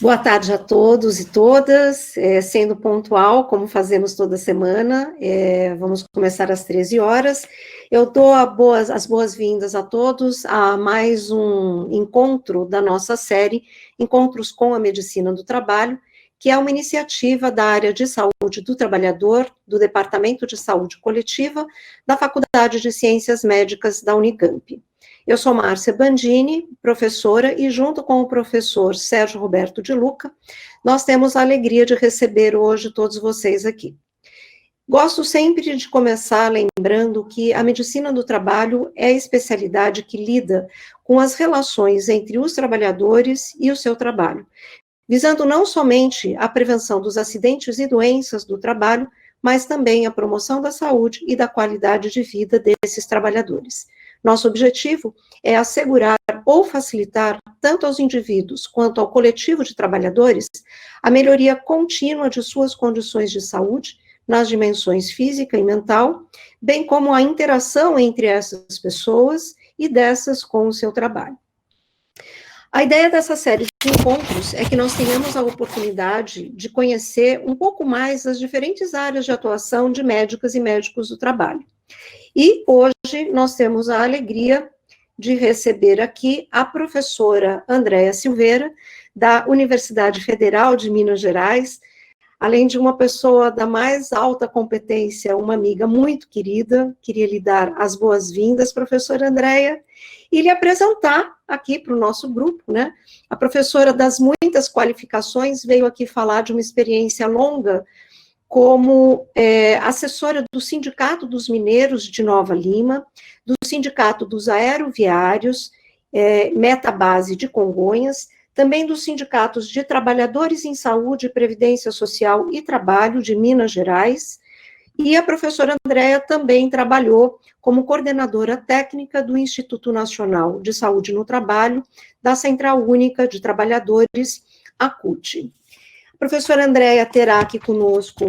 Boa tarde a todos e todas, sendo pontual, como fazemos toda semana, vamos começar às 13 horas. Eu dou as boas-vindas a todos a mais um encontro da nossa série, Encontros com a Medicina do Trabalho, que é uma iniciativa da área de saúde do trabalhador, do Departamento de Saúde Coletiva, da Faculdade de Ciências Médicas da Unicamp. Eu sou Márcia Bandini, professora, e junto com o professor Sérgio Roberto de Luca, nós temos a alegria de receber hoje todos vocês aqui. Gosto sempre de começar lembrando que a medicina do trabalho é a especialidade que lida com as relações entre os trabalhadores e o seu trabalho, visando não somente a prevenção dos acidentes e doenças do trabalho, mas também a promoção da saúde e da qualidade de vida desses trabalhadores. Nosso objetivo é assegurar ou facilitar, tanto aos indivíduos quanto ao coletivo de trabalhadores, a melhoria contínua de suas condições de saúde, nas dimensões física e mental, bem como a interação entre essas pessoas e dessas com o seu trabalho. A ideia dessa série de encontros é que nós tenhamos a oportunidade de conhecer um pouco mais as diferentes áreas de atuação de médicas e médicos do trabalho. E hoje nós temos a alegria de receber aqui a professora Andréa Silveira, da Universidade Federal de Minas Gerais, além de uma pessoa da mais alta competência, uma amiga muito querida. Queria lhe dar as boas-vindas, professora Andréa, e lhe apresentar aqui para o nosso grupo, né? A professora das muitas qualificações veio aqui falar de uma experiência longa como assessora do Sindicato dos Mineiros de Nova Lima, do Sindicato dos Aeroviários, Metabase de Congonhas, também dos Sindicatos de Trabalhadores em Saúde, Previdência Social e Trabalho de Minas Gerais, e a professora Andréa também trabalhou como coordenadora técnica do Instituto Nacional de Saúde no Trabalho, da Central Única de Trabalhadores, a CUT. A professora Andréa terá aqui conosco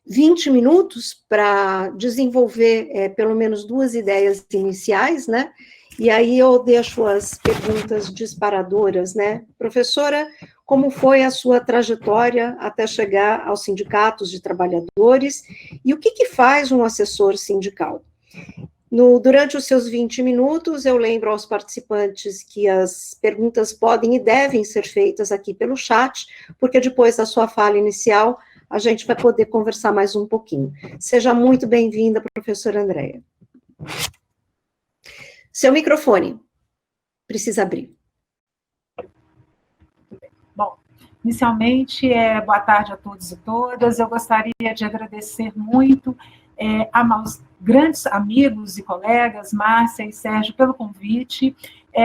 20 minutos para desenvolver pelo menos duas ideias iniciais, né? E aí eu deixo as perguntas disparadoras, né? Professora, como foi a sua trajetória até chegar aos sindicatos de trabalhadores e o que faz um assessor sindical? Durante os seus 20 minutos, eu lembro aos participantes que as perguntas podem e devem ser feitas aqui pelo chat, porque depois da sua fala inicial, a gente vai poder conversar mais um pouquinho. Seja muito bem-vinda, professora Andréa. Seu microfone precisa abrir. Bom, inicialmente, boa tarde a todos e todas. Eu gostaria de agradecer muito aos grandes amigos e colegas, Márcia e Sérgio, pelo convite,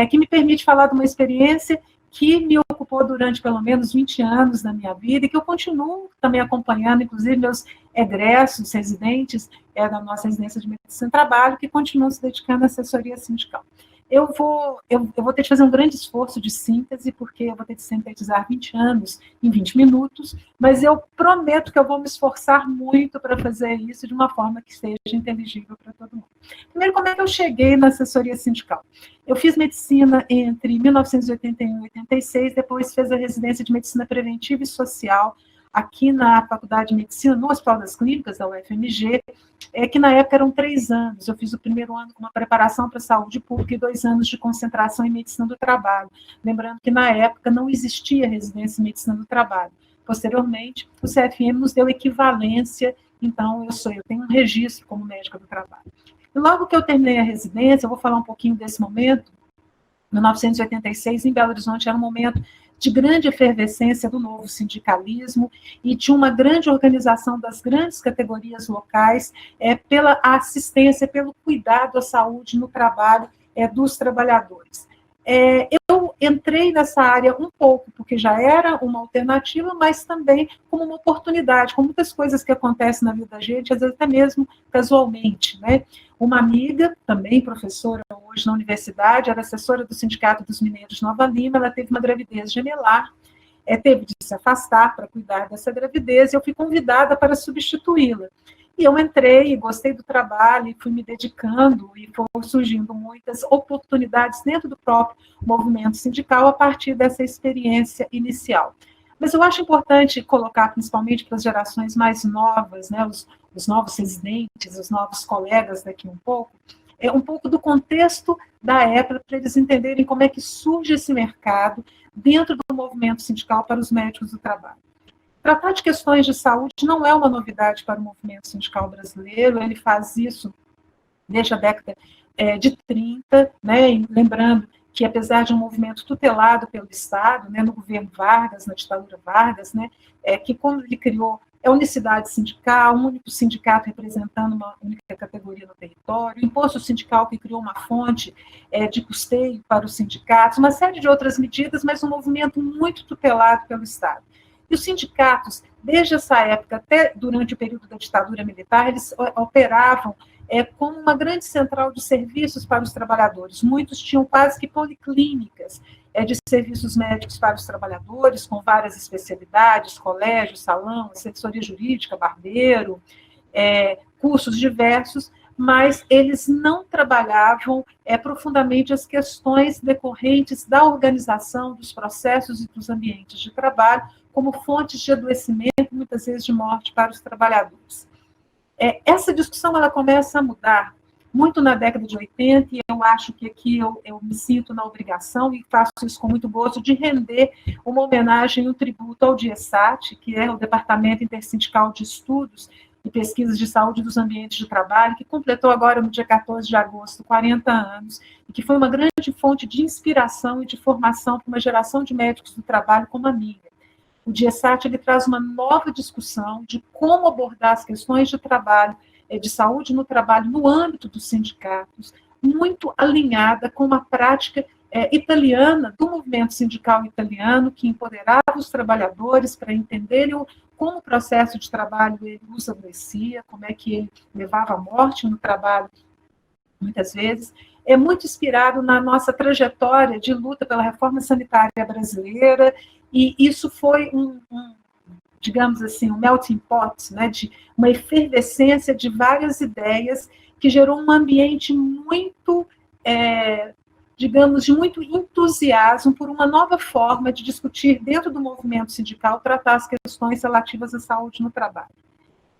que me permite falar de uma experiência que me ocupou durante pelo menos 20 anos da minha vida e que eu continuo também acompanhando, inclusive meus egressos, residentes da nossa residência de medicina do trabalho, que continuam se dedicando à assessoria sindical. Eu vou ter que fazer um grande esforço de síntese, porque eu vou ter que sintetizar 20 anos em 20 minutos, mas eu prometo que eu vou me esforçar muito para fazer isso de uma forma que seja inteligível para todo mundo. Primeiro, como é que eu cheguei na assessoria sindical? Eu fiz medicina entre 1981 e 86, depois fiz a residência de medicina preventiva e social aqui na Faculdade de Medicina, no Hospital das Clínicas, da UFMG, que na época eram 3 anos. Eu fiz o primeiro ano com uma preparação para a saúde pública e 2 anos de concentração em medicina do trabalho. Lembrando que na época não existia residência em medicina do trabalho. Posteriormente, o CFM nos deu equivalência, então eu tenho um registro como médica do trabalho. E logo que eu terminei a residência, eu vou falar um pouquinho desse momento, 1986, em Belo Horizonte, era um momento de grande efervescência do novo sindicalismo e de uma grande organização das grandes categorias locais pela assistência, pelo cuidado à saúde no trabalho dos trabalhadores. Eu entrei nessa área um pouco porque já era uma alternativa, mas também como uma oportunidade, com muitas coisas que acontecem na vida da gente, às vezes até mesmo casualmente, né? Uma amiga, também professora hoje na universidade, era assessora do Sindicato dos Mineiros de Nova Lima, ela teve uma gravidez gemelar, teve de se afastar para cuidar dessa gravidez, e eu fui convidada para substituí-la. E eu entrei, gostei do trabalho, e fui me dedicando, e foram surgindo muitas oportunidades dentro do próprio movimento sindical a partir dessa experiência inicial. Mas eu acho importante colocar, principalmente para as gerações mais novas, né, os novos residentes, os novos colegas daqui um pouco do contexto da época, para eles entenderem como é que surge esse mercado dentro do movimento sindical para os médicos do trabalho. Tratar de questões de saúde não é uma novidade para o movimento sindical brasileiro, ele faz isso desde a década de 30, né, lembrando que, apesar de um movimento tutelado pelo Estado, né, no governo Vargas, na ditadura Vargas, né, que quando ele criou a unicidade sindical, um único sindicato representando uma única categoria no território, o imposto sindical que criou uma fonte de custeio para os sindicatos, uma série de outras medidas, mas um movimento muito tutelado pelo Estado. E os sindicatos, desde essa época até durante o período da ditadura militar, eles operavam como uma grande central de serviços para os trabalhadores. Muitos tinham quase que policlínicas de serviços médicos para os trabalhadores, com várias especialidades, colégio, salão, assessoria jurídica, barbeiro, cursos diversos, mas eles não trabalhavam profundamente as questões decorrentes da organização dos processos e dos ambientes de trabalho, como fontes de adoecimento, muitas vezes de morte para os trabalhadores. Essa discussão ela começa a mudar muito na década de 80, e eu acho que aqui eu me sinto na obrigação, e faço isso com muito gosto, de render uma homenagem, um tributo ao DIESAT, que é o Departamento Intersindical de Estudos e Pesquisas de Saúde dos Ambientes de Trabalho, que completou agora, no dia 14 de agosto, 40 anos, e que foi uma grande fonte de inspiração e de formação para uma geração de médicos do trabalho como a minha. O DIESAT ele traz uma nova discussão de como abordar as questões de trabalho, de saúde no trabalho, no âmbito dos sindicatos, muito alinhada com uma prática italiana, do movimento sindical italiano, que empoderava os trabalhadores para entenderem como o processo de trabalho ele os adoecia, como é que ele levava à morte no trabalho, muitas vezes. É muito inspirado na nossa trajetória de luta pela reforma sanitária brasileira, e isso foi digamos assim, um melting pot, né, de uma efervescência de várias ideias que gerou um ambiente muito, digamos, de muito entusiasmo por uma nova forma de discutir dentro do movimento sindical, tratar as questões relativas à saúde no trabalho,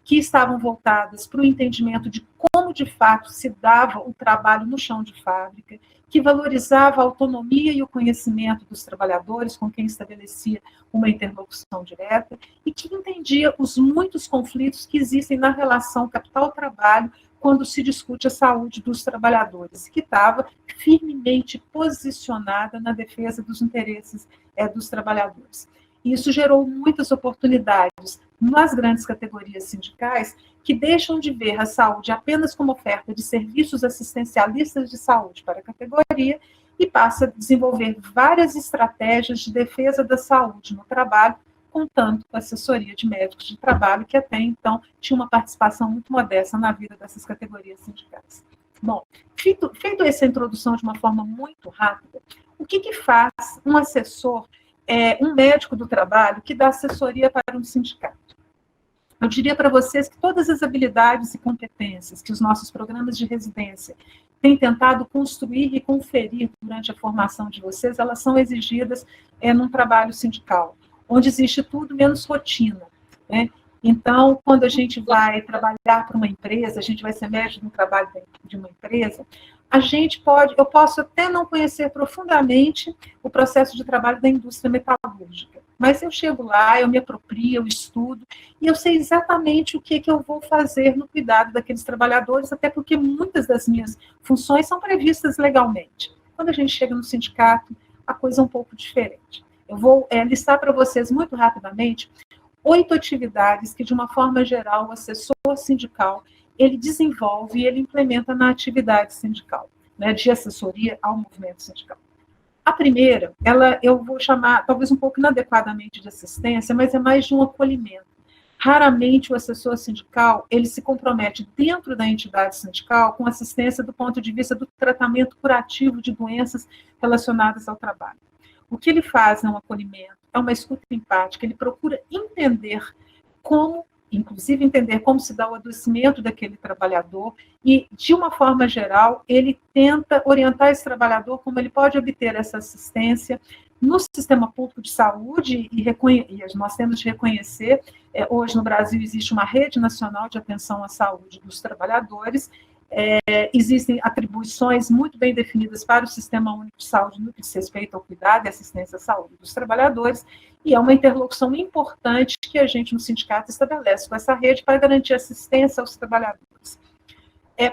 que estavam voltadas para o entendimento de como, de fato, se dava o trabalho no chão de fábrica, que valorizava a autonomia e o conhecimento dos trabalhadores, com quem estabelecia uma interlocução direta, e que entendia os muitos conflitos que existem na relação capital-trabalho quando se discute a saúde dos trabalhadores, que estava firmemente posicionada na defesa dos interesses dos trabalhadores. Isso gerou muitas oportunidades nas grandes categorias sindicais, que deixam de ver a saúde apenas como oferta de serviços assistencialistas de saúde para a categoria e passa a desenvolver várias estratégias de defesa da saúde no trabalho, contando com a assessoria de médicos de trabalho, que até então tinha uma participação muito modesta na vida dessas categorias sindicais. Bom, feito essa introdução de uma forma muito rápida, o que faz um assessor, um médico do trabalho, que dá assessoria para um sindicato? Eu diria para vocês que todas as habilidades e competências que os nossos programas de residência têm tentado construir e conferir durante a formação de vocês, elas são exigidas num trabalho sindical, onde existe tudo menos rotina, né? Então, quando a gente vai trabalhar para uma empresa, a gente vai ser médico no trabalho de uma empresa, eu posso até não conhecer profundamente o processo de trabalho da indústria metalúrgica, mas eu chego lá, eu me aproprio, eu estudo, e eu sei exatamente o que eu vou fazer no cuidado daqueles trabalhadores, até porque muitas das minhas funções são previstas legalmente. Quando a gente chega no sindicato, a coisa é um pouco diferente. Eu vou listar para vocês muito rapidamente 8 atividades que, de uma forma geral, o assessor sindical ele desenvolve e ele implementa na atividade sindical, né, de assessoria ao movimento sindical. A primeira, eu vou chamar, talvez um pouco inadequadamente de assistência, mas é mais de um acolhimento. Raramente o assessor sindical, ele se compromete dentro da entidade sindical com assistência do ponto de vista do tratamento curativo de doenças relacionadas ao trabalho. O que ele faz é um acolhimento, é uma escuta empática, ele procura entender como inclusive entender como se dá o adoecimento daquele trabalhador e, de uma forma geral, ele tenta orientar esse trabalhador como ele pode obter essa assistência no sistema público de saúde, e nós temos de reconhecer, hoje no Brasil existe uma rede nacional de atenção à saúde dos trabalhadores, existem atribuições muito bem definidas para o Sistema Único de Saúde no que diz respeito ao cuidado e assistência à saúde dos trabalhadores, e é uma interlocução importante que a gente no sindicato estabelece com essa rede para garantir assistência aos trabalhadores.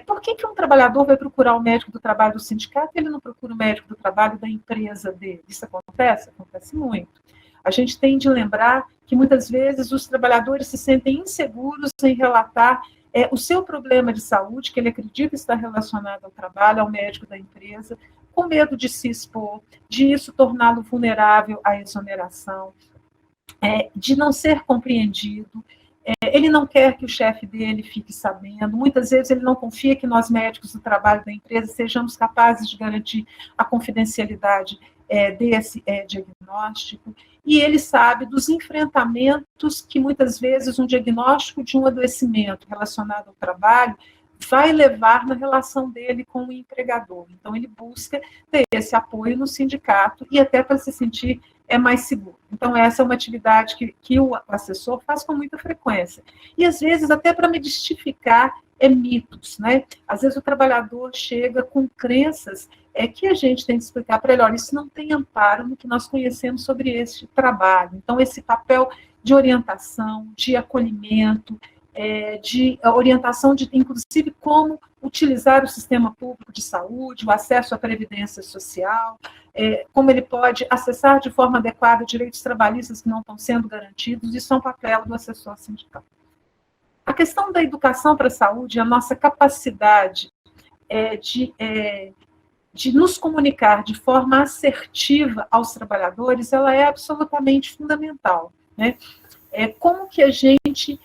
Por que um trabalhador vai procurar o médico do trabalho do sindicato e ele não procura o médico do trabalho da empresa dele? Isso acontece? Acontece muito. A gente tem de lembrar que muitas vezes os trabalhadores se sentem inseguros em relatar o seu problema de saúde, que ele acredita estar relacionado ao trabalho, ao médico da empresa, com medo de se expor, de isso torná-lo vulnerável à exoneração, de não ser compreendido. Ele não quer que o chefe dele fique sabendo, muitas vezes ele não confia que nós médicos do trabalho da empresa sejamos capazes de garantir a confidencialidade desse diagnóstico, e ele sabe dos enfrentamentos que muitas vezes um diagnóstico de um adoecimento relacionado ao trabalho vai levar na relação dele com o empregador. Então ele busca ter esse apoio no sindicato e até para se sentir mais seguro. Então, essa é uma atividade que o assessor faz com muita frequência. E, às vezes, até para me mistificar mitos, né? Às vezes, o trabalhador chega com crenças que a gente tem que explicar para ele, olha, isso não tem amparo no que nós conhecemos sobre este trabalho. Então, esse papel de orientação, de acolhimento, de orientação de, inclusive, como utilizar o sistema público de saúde, o acesso à previdência social, como ele pode acessar de forma adequada direitos trabalhistas que não estão sendo garantidos, isso é um papel do assessor sindical. A questão da educação para a saúde, a nossa capacidade de nos comunicar de forma assertiva aos trabalhadores, ela é absolutamente fundamental, né? Como que a gente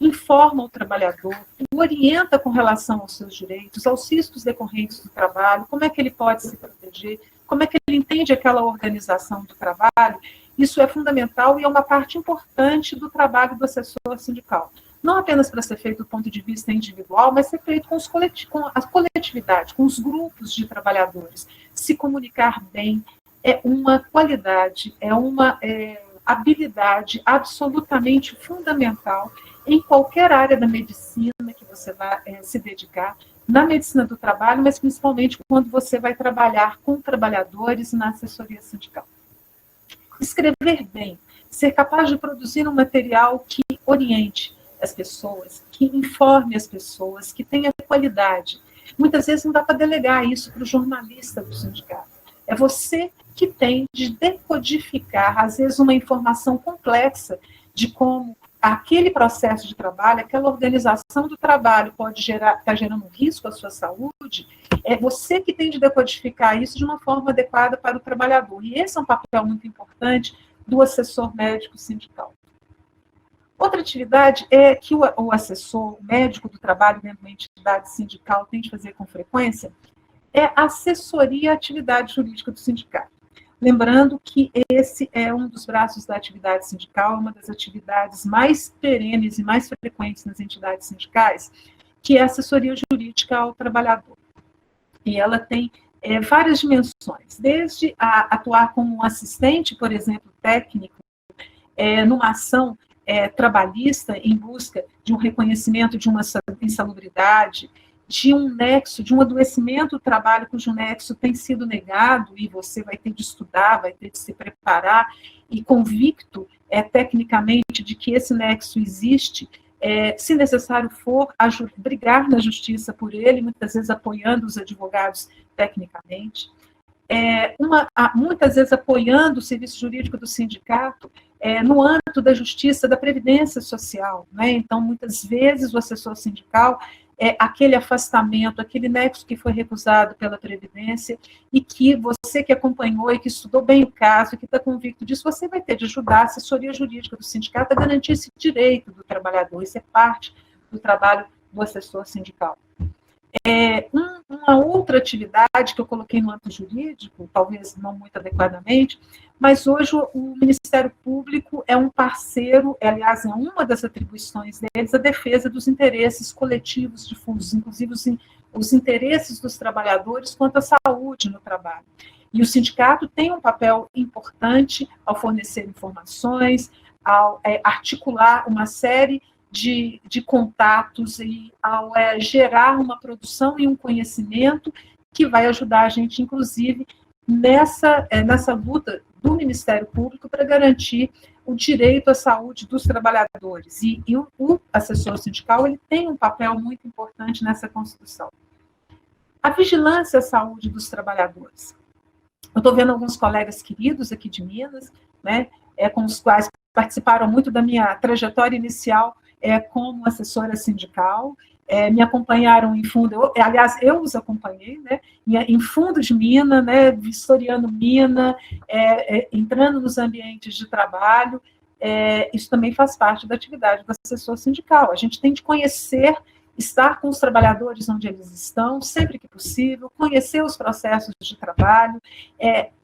informa o trabalhador, o orienta com relação aos seus direitos, aos riscos decorrentes do trabalho, como é que ele pode se proteger, como é que ele entende aquela organização do trabalho. Isso é fundamental e é uma parte importante do trabalho do assessor sindical. Não apenas para ser feito do ponto de vista individual, mas ser feito com a coletividade, com os grupos de trabalhadores. Se comunicar bem é uma qualidade, é uma habilidade absolutamente fundamental em qualquer área da medicina que você vai se dedicar, na medicina do trabalho, mas principalmente quando você vai trabalhar com trabalhadores na assessoria sindical. Escrever bem, ser capaz de produzir um material que oriente as pessoas, que informe as pessoas, que tenha qualidade. Muitas vezes não dá para delegar isso para o jornalista do sindicato. É você que tem de decodificar, às vezes, uma informação complexa de como aquele processo de trabalho, aquela organização do trabalho pode estar gerando risco à sua saúde, é você que tem de decodificar isso de uma forma adequada para o trabalhador. E esse é um papel muito importante do assessor médico sindical. Outra atividade que o assessor, o médico do trabalho dentro de uma entidade sindical tem de fazer com frequência é a assessoria à atividade jurídica do sindicato. Lembrando que esse é um dos braços da atividade sindical, uma das atividades mais perenes e mais frequentes nas entidades sindicais, que é a assessoria jurídica ao trabalhador. E ela tem várias dimensões, desde atuar como um assistente, por exemplo, técnico, numa ação trabalhista em busca de um reconhecimento de uma insalubridade, de um nexo, de um adoecimento do trabalho cujo nexo tem sido negado e você vai ter de estudar, vai ter de se preparar e convicto tecnicamente de que esse nexo existe, se necessário for, brigar na justiça por ele, muitas vezes apoiando os advogados tecnicamente, muitas vezes apoiando o serviço jurídico do sindicato no âmbito da justiça, da previdência social, né? Então, muitas vezes o assessor sindical aquele afastamento, aquele nexo que foi recusado pela Previdência e que você que acompanhou e que estudou bem o caso, que está convicto disso, você vai ter de ajudar a assessoria jurídica do sindicato a garantir esse direito do trabalhador. Isso é parte do trabalho do assessor sindical. Um uma outra atividade que eu coloquei no âmbito jurídico, talvez não muito adequadamente, mas hoje o Ministério Público é um parceiro, aliás, é uma das atribuições deles, a defesa dos interesses coletivos difusos, inclusive os interesses dos trabalhadores quanto à saúde no trabalho. E o sindicato tem um papel importante ao fornecer informações, ao articular uma série de contatos e ao gerar uma produção e um conhecimento que vai ajudar a gente, inclusive, nessa luta do Ministério Público para garantir o direito à saúde dos trabalhadores. E o assessor sindical ele tem um papel muito importante nessa construção. A vigilância à saúde dos trabalhadores. Eu estou vendo alguns colegas queridos aqui de Minas, né, com os quais participaram muito da minha trajetória inicial como assessora sindical, me acompanharam em fundo, aliás, eu os acompanhei, né, em fundo de mina, né, vistoriando mina, entrando nos ambientes de trabalho, isso também faz parte da atividade do assessor sindical. A gente tem de conhecer, estar com os trabalhadores onde eles estão, sempre que possível, conhecer os processos de trabalho,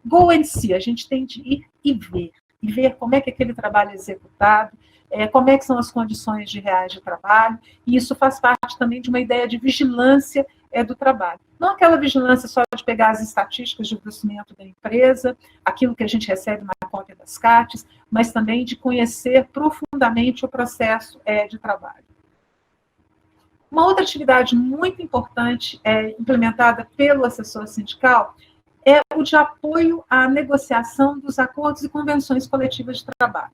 go and see, a gente tem de ir e ver como é que aquele trabalho é executado, como é que são as condições reais de trabalho, e isso faz parte também de uma ideia de vigilância do trabalho. Não aquela vigilância só de pegar as estatísticas de crescimento da empresa, aquilo que a gente recebe na cópia das CATs, mas também de conhecer profundamente o processo de trabalho. Uma outra atividade muito importante implementada pelo assessor sindical é o de apoio à negociação dos acordos e convenções coletivas de trabalho.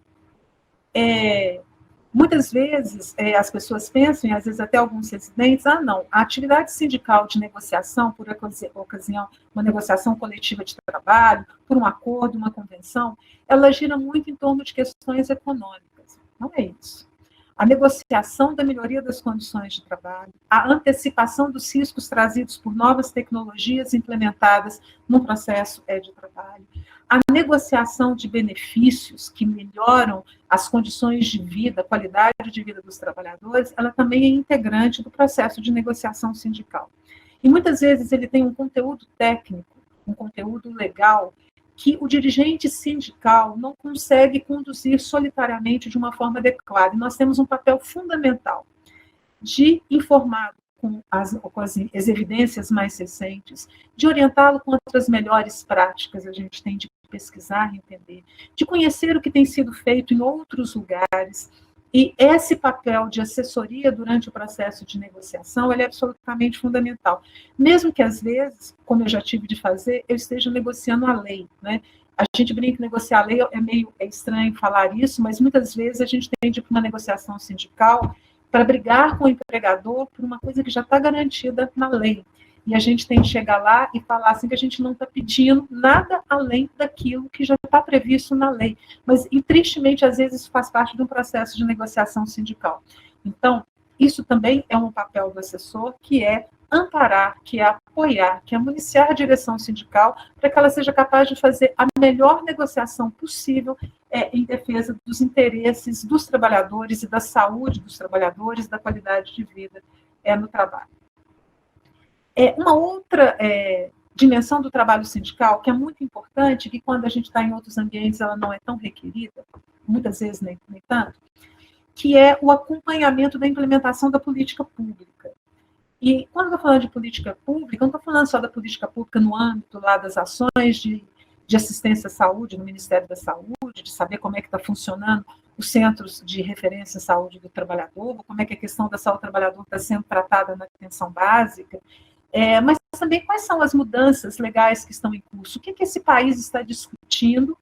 Muitas vezes as pessoas pensam, e às vezes até alguns residentes, não, a atividade sindical de negociação, por ocasião, uma negociação coletiva de trabalho, por um acordo, uma convenção, ela gira muito em torno de questões econômicas. Não é isso. A negociação da melhoria das condições de trabalho, a antecipação dos riscos trazidos por novas tecnologias implementadas no processo de trabalho, a negociação de benefícios que melhoram as condições de vida, a qualidade de vida dos trabalhadores, ela também é integrante do processo de negociação sindical. E muitas vezes ele tem um conteúdo técnico, um conteúdo legal, que o dirigente sindical não consegue conduzir solitariamente de uma forma adequada. E nós temos um papel fundamental de informar com as evidências mais recentes, de orientá-lo contra as melhores práticas, a gente tem de pesquisar e entender, de conhecer o que tem sido feito em outros lugares. E esse papel de assessoria durante o processo de negociação, ele é absolutamente fundamental. Mesmo que, às vezes, como eu já tive de fazer, eu esteja negociando a lei, né? A gente brinca que negociar a lei é meio estranho falar isso, mas muitas vezes a gente tem de ir para uma negociação sindical para brigar com o empregador por uma coisa que já está garantida na lei. E a gente tem que chegar lá e falar assim que a gente não está pedindo nada além daquilo que já está previsto na lei. Mas, e tristemente, às vezes, isso faz parte de um processo de negociação sindical. Então, isso também é um papel do assessor, que é amparar, que é apoiar, que é municiar a direção sindical para que ela seja capaz de fazer a melhor negociação possível em defesa dos interesses dos trabalhadores e da saúde dos trabalhadores, da qualidade de vida no trabalho. Uma outra dimensão do trabalho sindical, que é muito importante, que quando a gente está em outros ambientes ela não é tão requerida, muitas vezes nem tanto, que é o acompanhamento da implementação da política pública. E quando eu estou falando de política pública, não estou falando só da política pública no âmbito lá das ações de assistência à saúde, no Ministério da Saúde, de saber como é que está funcionando os centros de referência à saúde do trabalhador, como é que a questão da saúde do trabalhador está sendo tratada na atenção básica, mas também quais são as mudanças legais que estão em curso, o que esse país está discutindo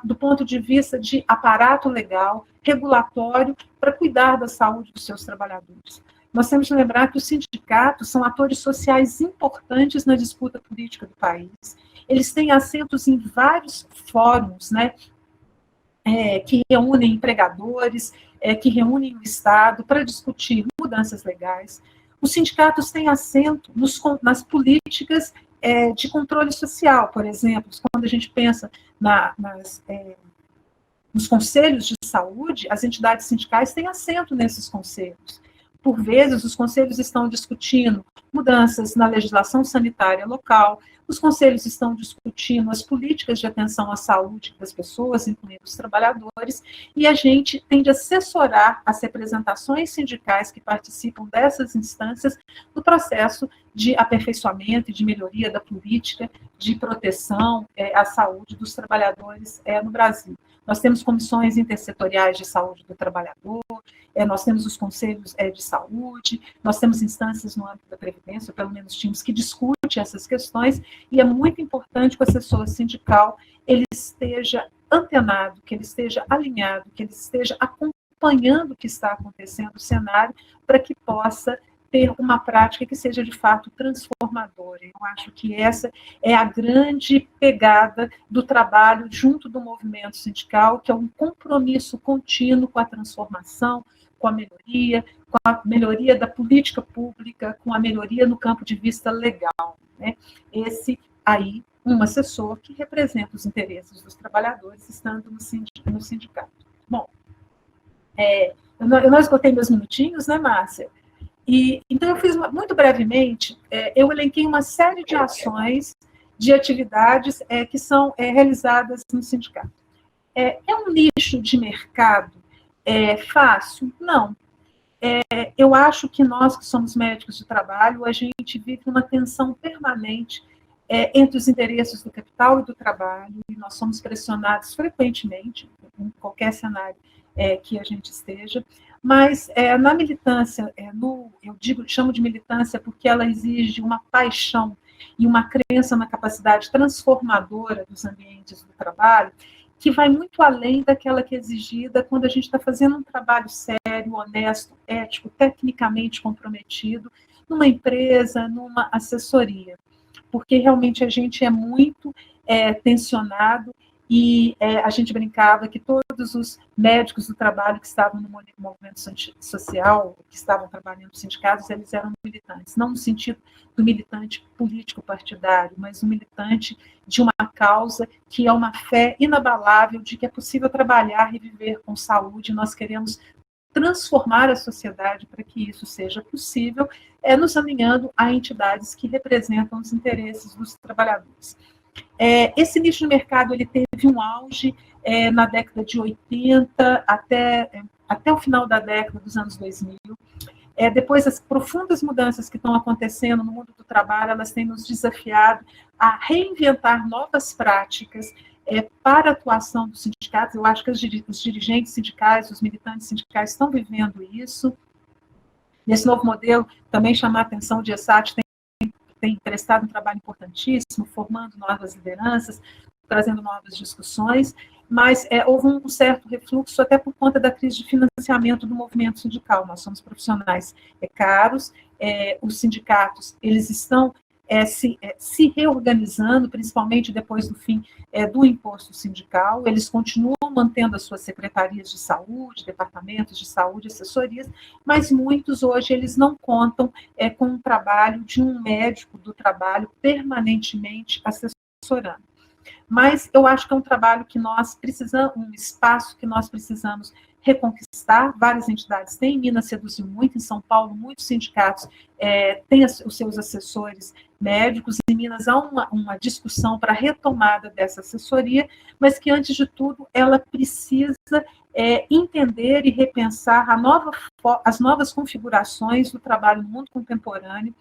do ponto de vista de aparato legal, regulatório, para cuidar da saúde dos seus trabalhadores. Nós temos que lembrar que os sindicatos são atores sociais importantes na disputa política do país. Eles têm assentos em vários fóruns, né, que reúnem empregadores, que reúnem o Estado para discutir mudanças legais. Os sindicatos têm assento nas políticas de controle social, por exemplo, quando a gente pensa nos conselhos de saúde, as entidades sindicais têm assento nesses conselhos. Por vezes, os conselhos estão discutindo mudanças na legislação sanitária local. Os conselhos estão discutindo as políticas de atenção à saúde das pessoas, incluindo os trabalhadores, e a gente tem de assessorar as representações sindicais que participam dessas instâncias no processo de aperfeiçoamento e de melhoria da política de proteção à saúde dos trabalhadores no Brasil. Nós temos comissões intersetoriais de saúde do trabalhador, nós temos os conselhos de saúde, nós temos instâncias no âmbito da Previdência, ou pelo menos times que discutem essas questões, e é muito importante que o assessor sindical ele esteja antenado, que ele esteja alinhado, que ele esteja acompanhando o que está acontecendo no cenário, para que possa ter uma prática que seja, de fato, transformadora. Eu acho que essa é a grande pegada do trabalho junto do movimento sindical, que é um compromisso contínuo com a transformação, com a melhoria da política pública, com a melhoria no campo de vista legal. Né? Esse aí, um assessor que representa os interesses dos trabalhadores, estando no sindicato. Bom, eu não esgotei meus minutinhos, né, Márcia? Então, eu fiz, muito brevemente, eu elenquei uma série de ações, de atividades que são realizadas no sindicato. É um nicho de mercado fácil? Não. Eu acho que nós, que somos médicos de trabalho, a gente vive uma tensão permanente entre os interesses do capital e do trabalho, e nós somos pressionados frequentemente, em qualquer cenário que a gente esteja, mas na militância, chamo de militância porque ela exige uma paixão e uma crença na capacidade transformadora dos ambientes do trabalho, que vai muito além daquela que é exigida quando a gente está fazendo um trabalho sério, honesto, ético, tecnicamente comprometido, numa empresa, numa assessoria. Porque realmente a gente é muito tensionado, e a gente brincava que todos os médicos do trabalho que estavam no movimento social, que estavam trabalhando nos sindicatos, eles eram militantes, não no sentido do militante político partidário, mas um militante de uma causa que é uma fé inabalável de que é possível trabalhar e viver com saúde. Nós queremos transformar a sociedade para que isso seja possível, nos alinhando a entidades que representam os interesses dos trabalhadores. Esse nicho de mercado ele teve um auge na década de 80 até o final da década dos anos 2000. Depois, as profundas mudanças que estão acontecendo no mundo do trabalho, elas têm nos desafiado a reinventar novas práticas para a atuação dos sindicatos. Eu acho que os dirigentes sindicais, os militantes sindicais estão vivendo isso. Nesse novo modelo, também chamar a atenção, o DIESAT tem prestado um trabalho importantíssimo, formando novas lideranças, trazendo novas discussões, mas houve um certo refluxo até por conta da crise de financiamento do movimento sindical. Nós somos profissionais caros, os sindicatos eles estão se reorganizando, principalmente depois do fim do imposto sindical. Eles continuam mantendo as suas secretarias de saúde, departamentos de saúde, assessorias, mas muitos hoje eles não contam com o trabalho de um médico do trabalho permanentemente assessorando. Mas eu acho que é um trabalho que nós precisamos, um espaço que nós precisamos reconquistar. Várias entidades têm, em Minas seduziu muito, em São Paulo muitos sindicatos têm os seus assessores médicos, em Minas há uma discussão para a retomada dessa assessoria, mas que, antes de tudo, ela precisa entender e repensar as novas configurações do trabalho no mundo contemporâneo,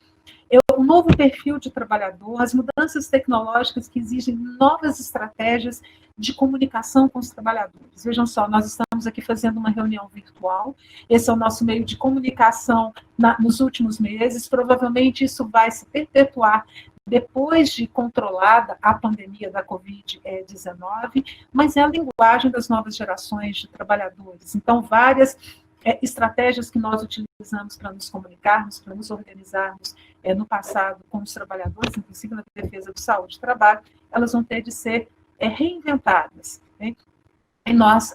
o novo perfil de trabalhador, as mudanças tecnológicas que exigem novas estratégias de comunicação com os trabalhadores. Vejam só, nós estamos aqui fazendo uma reunião virtual, esse é o nosso meio de comunicação nos últimos meses, provavelmente isso vai se perpetuar depois de controlada a pandemia da Covid-19, mas é a linguagem das novas gerações de trabalhadores. Então, várias estratégias que nós utilizamos para nos comunicarmos, para nos organizarmos no passado com os trabalhadores, inclusive na defesa de saúde e trabalho, elas vão ter de ser reinventadas. Né? E nós,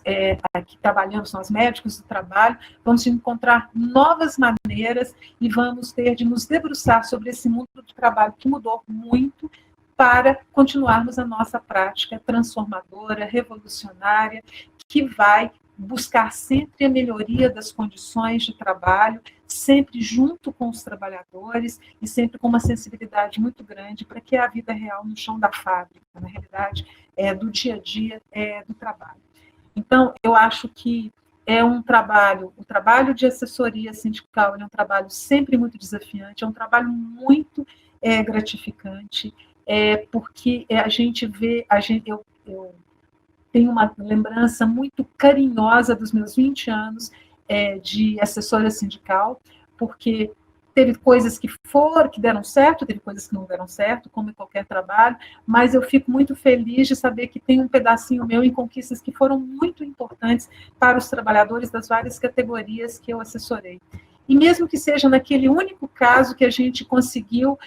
aqui trabalhamos, nós médicos do trabalho, vamos encontrar novas maneiras e vamos ter de nos debruçar sobre esse mundo do trabalho que mudou muito, para continuarmos a nossa prática transformadora, revolucionária, que vai buscar sempre a melhoria das condições de trabalho, sempre junto com os trabalhadores e sempre com uma sensibilidade muito grande para que a vida real no chão da fábrica, na realidade, do dia a dia do trabalho. Então, eu acho que é um trabalho, o trabalho de assessoria sindical é um trabalho sempre muito desafiante, é um trabalho muito gratificante, porque a gente vê, eu tenho uma lembrança muito carinhosa dos meus 20 anos de assessora sindical, porque teve coisas que deram certo, teve coisas que não deram certo, como em qualquer trabalho, mas eu fico muito feliz de saber que tem um pedacinho meu em conquistas que foram muito importantes para os trabalhadores das várias categorias que eu assessorei. E mesmo que seja naquele único caso que a gente conseguiu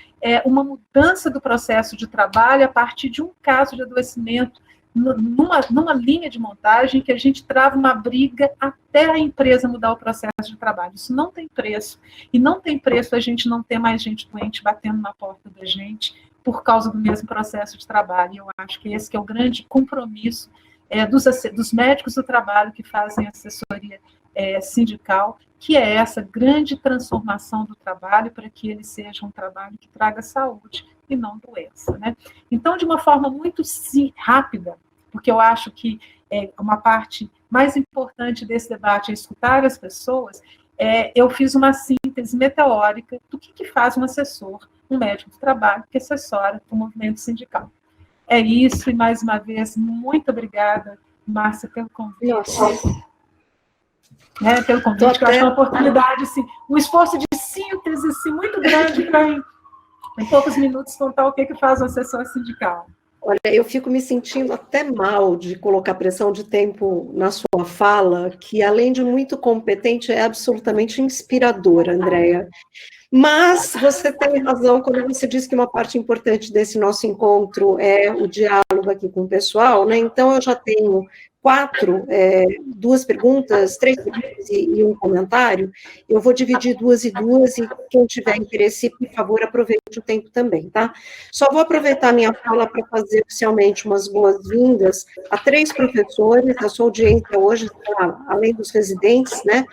uma mudança do processo de trabalho a partir de um caso de adoecimento, numa linha de montagem que a gente trava uma briga até a empresa mudar o processo de trabalho. Isso não tem preço. E não tem preço a gente não ter mais gente doente batendo na porta da gente por causa do mesmo processo de trabalho. E eu acho que esse que é o grande compromisso dos médicos do trabalho que fazem assessoria sindical, que é essa grande transformação do trabalho para que ele seja um trabalho que traga saúde e não doença, né? Então, de uma forma muito rápida, porque eu acho que uma parte mais importante desse debate é escutar as pessoas, eu fiz uma síntese meteórica do que faz um assessor, um médico do trabalho que assessora o movimento sindical. É isso, e mais uma vez, muito obrigada, Márcia, pelo convite. Pelo convite, que eu acho uma oportunidade, assim, um esforço de síntese assim, muito grande para, em poucos minutos, contar o que faz um assessor sindical. Olha, eu fico me sentindo até mal de colocar pressão de tempo na sua fala, que além de muito competente, é absolutamente inspiradora, Andréia. Mas você tem razão quando você diz que uma parte importante desse nosso encontro é o diálogo aqui com o pessoal, né? Então, eu já tenho duas perguntas, 3 perguntas e um comentário. Eu vou dividir 2 e 2, e quem tiver interesse, por favor, aproveite o tempo também, tá? Só vou aproveitar a minha fala para fazer oficialmente umas boas-vindas a 3 professores. A sua audiência hoje está, além dos residentes, né?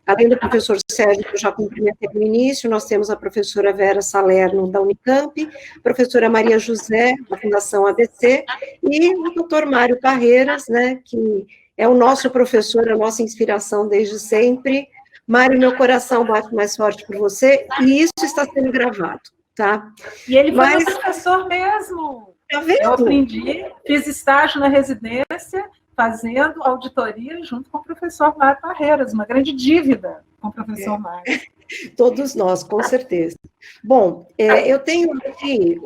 Além do professor Sérgio, que eu já cumprimentei no início, nós temos a professora Vera Salerno, da Unicamp, a professora Maria José, da Fundação ABC, e o doutor Mário Parreiras, né, que é o nosso professor, a nossa inspiração desde sempre. Mário, meu coração bate mais forte por você, e isso está sendo gravado, tá? E ele foi meu professor mesmo. Tá vendo? Eu aprendi, fiz estágio na residência, fazendo auditoria junto com o professor Mário Parreiras, uma grande dívida com o professor Mário. Todos nós, com certeza. Bom, eu tenho aqui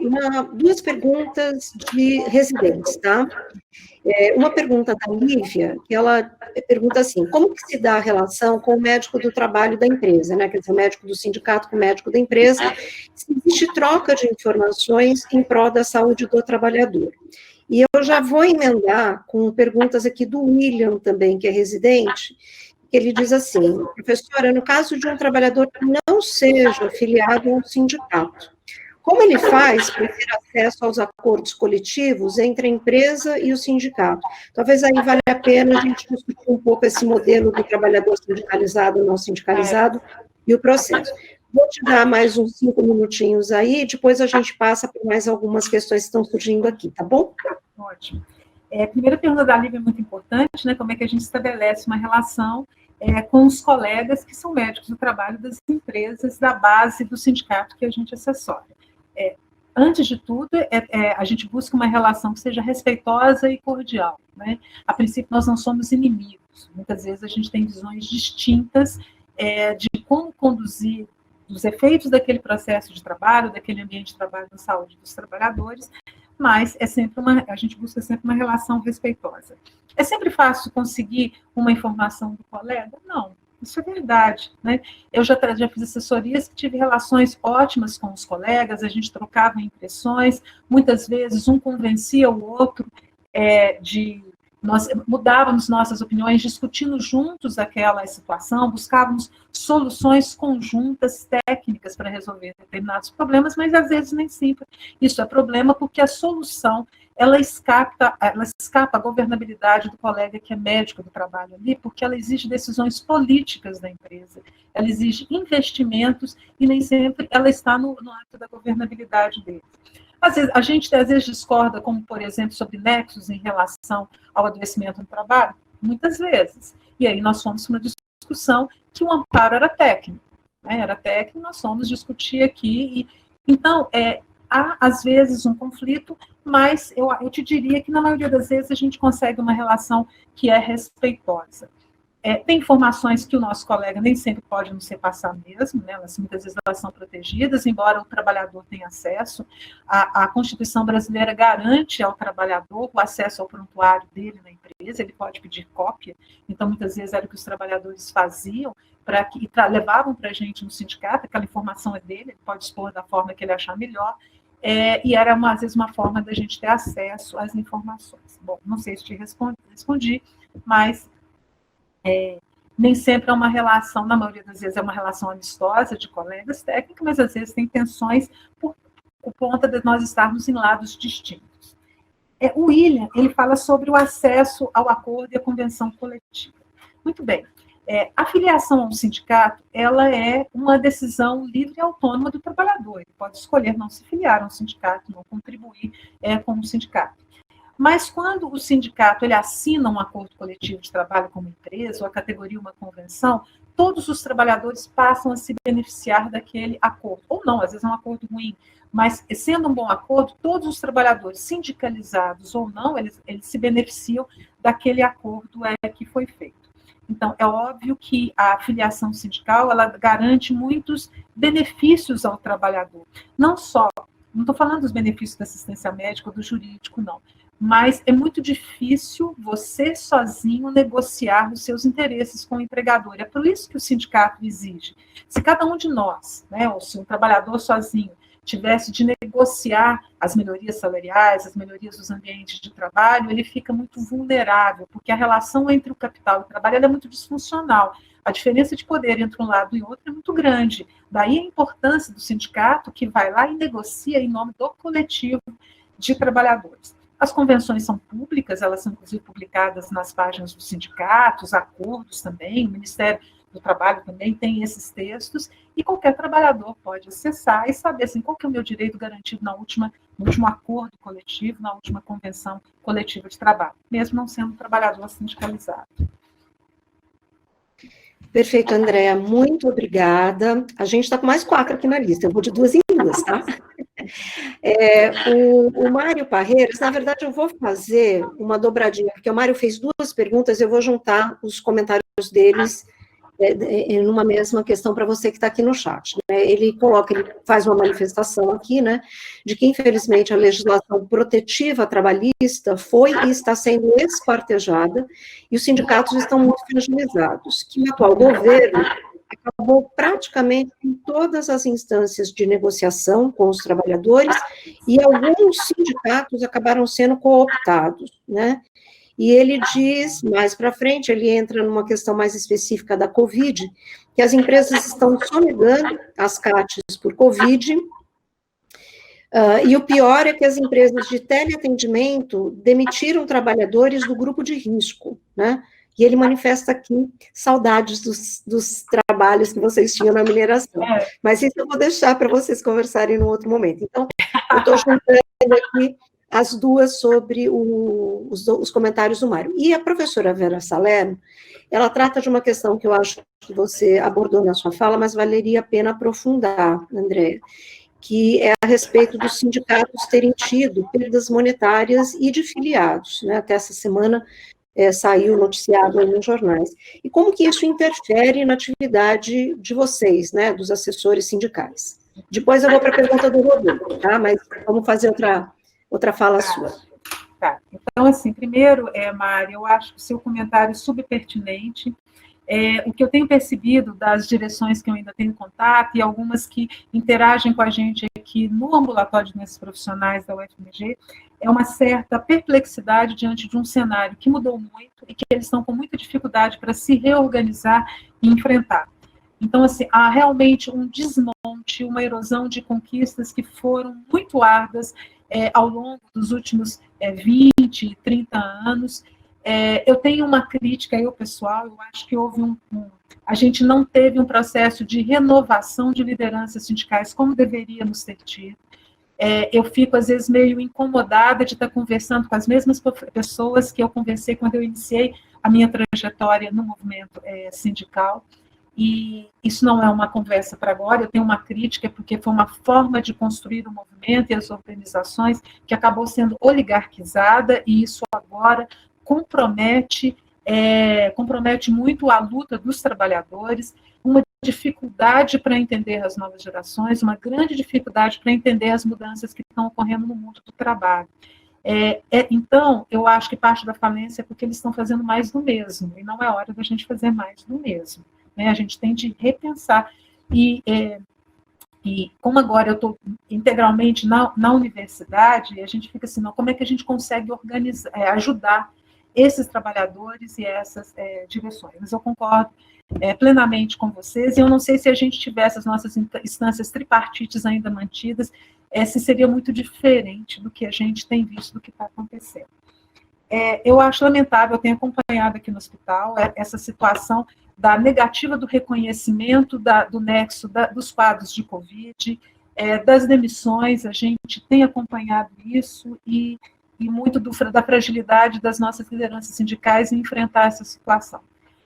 2 perguntas de residentes, tá? Uma pergunta da Lívia, que ela pergunta assim, como que se dá a relação com o médico do trabalho da empresa, né? Quer dizer, o médico do sindicato com o médico da empresa, se existe troca de informações em prol da saúde do trabalhador. E eu já vou emendar com perguntas aqui do William também, que é residente, que ele diz assim, professora, no caso de um trabalhador que não seja afiliado a um sindicato, como ele faz para ter acesso aos acordos coletivos entre a empresa e o sindicato? Talvez aí valha a pena a gente discutir um pouco esse modelo do trabalhador sindicalizado ou não sindicalizado e o processo. Vou te dar mais uns 5 minutinhos aí, depois a gente passa por mais algumas questões que estão surgindo aqui, tá bom? Ótimo. A primeira pergunta da Lívia é muito importante, né? Como é que a gente estabelece uma relação com os colegas que são médicos do trabalho das empresas da base do sindicato que a gente assessora. Antes de tudo, a gente busca uma relação que seja respeitosa e cordial, né? A princípio, nós não somos inimigos. Muitas vezes a gente tem visões distintas de como conduzir os efeitos daquele processo de trabalho, daquele ambiente de trabalho na saúde dos trabalhadores, mas a gente busca sempre uma relação respeitosa. É sempre fácil conseguir uma informação do colega? Não, isso é verdade, né? Eu já fiz assessorias que tive relações ótimas com os colegas, a gente trocava impressões, muitas vezes um convencia o outro nós mudávamos nossas opiniões, discutindo juntos aquela situação, buscávamos soluções conjuntas, técnicas para resolver determinados problemas, mas às vezes nem sempre isso é problema, porque a solução ela escapa a governabilidade do colega que é médico do trabalho ali, porque ela exige decisões políticas da empresa, ela exige investimentos e nem sempre ela está no ato da governabilidade dele. Às vezes, a gente às vezes discorda, como, por exemplo, sobre nexos em relação ao adoecimento no trabalho, muitas vezes. E aí nós fomos para uma discussão que o amparo era técnico. Né? Era técnico, nós fomos discutir aqui. Então, há, às vezes, um conflito, mas eu te diria que, na maioria das vezes, a gente consegue uma relação que é respeitosa. Tem informações que o nosso colega nem sempre pode nos repassar mesmo, né? Muitas vezes elas são protegidas, embora o trabalhador tenha acesso. A Constituição brasileira garante ao trabalhador o acesso ao prontuário dele na empresa, ele pode pedir cópia, então muitas vezes era o que os trabalhadores faziam, levavam para a gente no sindicato, aquela informação é dele, ele pode expor da forma que ele achar melhor, e era, às vezes, uma forma da gente ter acesso às informações. Bom, não sei se te respondi, mas nem sempre é uma relação, na maioria das vezes é uma relação amistosa de colegas técnicos, mas às vezes tem tensões por conta de nós estarmos em lados distintos. O William, ele fala sobre o acesso ao acordo e à convenção coletiva. Muito bem. A filiação ao sindicato, ela é uma decisão livre e autônoma do trabalhador. Ele pode escolher não se filiar a um sindicato, não contribuir com o sindicato. Mas quando o sindicato ele assina um acordo coletivo de trabalho com uma empresa, ou a categoria uma convenção, todos os trabalhadores passam a se beneficiar daquele acordo. Ou não, às vezes é um acordo ruim, mas sendo um bom acordo, todos os trabalhadores, sindicalizados ou não, eles se beneficiam daquele acordo que foi feito. Então, é óbvio que a filiação sindical, ela garante muitos benefícios ao trabalhador. Não estou falando dos benefícios da assistência médica ou do jurídico, não. Mas é muito difícil você sozinho negociar os seus interesses com o empregador. É por isso que o sindicato exige. Se cada um de nós, né, ou se um trabalhador sozinho, tivesse de negociar as melhorias salariais, as melhorias dos ambientes de trabalho, ele fica muito vulnerável, porque a relação entre o capital e o trabalho é muito disfuncional. A diferença de poder entre um lado e outro é muito grande. Daí a importância do sindicato, que vai lá e negocia em nome do coletivo de trabalhadores. As convenções são públicas, elas são, inclusive, publicadas nas páginas dos sindicatos, acordos também, o Ministério do Trabalho também tem esses textos, e qualquer trabalhador pode acessar e saber assim, qual que é o meu direito garantido no último acordo coletivo, na última convenção coletiva de trabalho, mesmo não sendo trabalhador sindicalizado. Perfeito, Andréa, muito obrigada. A gente está com mais 4 aqui na lista, eu vou de 2 em 2, tá? O Mário Parreiras, na verdade, eu vou fazer uma dobradinha, porque o Mário fez 2 perguntas, eu vou juntar os comentários deles numa mesma questão para você que está aqui no chat. Né? Ele faz uma manifestação aqui, né, de que, infelizmente, a legislação protetiva trabalhista foi e está sendo esquartejada, e os sindicatos estão muito fragilizados, que o atual governo acabou praticamente em todas as instâncias de negociação com os trabalhadores, e alguns sindicatos acabaram sendo cooptados, né? E ele diz, mais para frente, ele entra numa questão mais específica da Covid, que as empresas estão sonegando as CATs por Covid, e o pior é que as empresas de teleatendimento demitiram trabalhadores do grupo de risco, né? E ele manifesta aqui saudades dos trabalhos que vocês tinham na mineração. Mas isso eu vou deixar para vocês conversarem num outro momento. Então, eu estou juntando aqui as 2 sobre os comentários do Mário. E a professora Vera Salerno, ela trata de uma questão que eu acho que você abordou na sua fala, mas valeria a pena aprofundar, Andréa, que é a respeito dos sindicatos terem tido perdas monetárias e de filiados, né? Até essa semana saiu noticiado aí nos jornais. E como que isso interfere na atividade de vocês, né, dos assessores sindicais? Depois eu vou para a pergunta do Rodolfo, tá? Mas vamos fazer outra fala sua. Tá. Então, assim, primeiro, Mari, eu acho que o seu comentário é subpertinente. O que eu tenho percebido das direções que eu ainda tenho contato e algumas que interagem com a gente aqui no ambulatório de doenças profissionais da UFMG, é uma certa perplexidade diante de um cenário que mudou muito e que eles estão com muita dificuldade para se reorganizar e enfrentar. Então, assim, há realmente um desmonte, uma erosão de conquistas que foram muito árduas ao longo dos últimos 20, 30 anos. Eu tenho uma crítica, pessoal, eu acho que a gente não teve um processo de renovação de lideranças sindicais como deveríamos ter tido. Eu fico, às vezes, meio incomodada de estar conversando com as mesmas pessoas que eu conversei quando eu iniciei a minha trajetória no movimento sindical, e isso não é uma conversa para agora, eu tenho uma crítica, porque foi uma forma de construir o movimento e as organizações que acabou sendo oligarquizada, e isso agora compromete muito a luta dos trabalhadores, uma dificuldade para entender as novas gerações, uma grande dificuldade para entender as mudanças que estão ocorrendo no mundo do trabalho. Então, eu acho que parte da falência é porque eles estão fazendo mais do mesmo, e não é hora da gente fazer mais do mesmo. Né? A gente tem de repensar. E como agora eu estou integralmente na universidade, a gente fica assim, não, como é que a gente consegue organizar, ajudar esses trabalhadores e essas direções? Mas eu concordo plenamente com vocês, e eu não sei se a gente tivesse as nossas instâncias tripartites ainda mantidas, se seria muito diferente do que a gente tem visto, do que está acontecendo. Eu acho lamentável, eu tenho acompanhado aqui no hospital essa situação da negativa do reconhecimento do nexo dos quadros de Covid, das demissões, a gente tem acompanhado isso, e muito da fragilidade das nossas lideranças sindicais em enfrentar essa situação.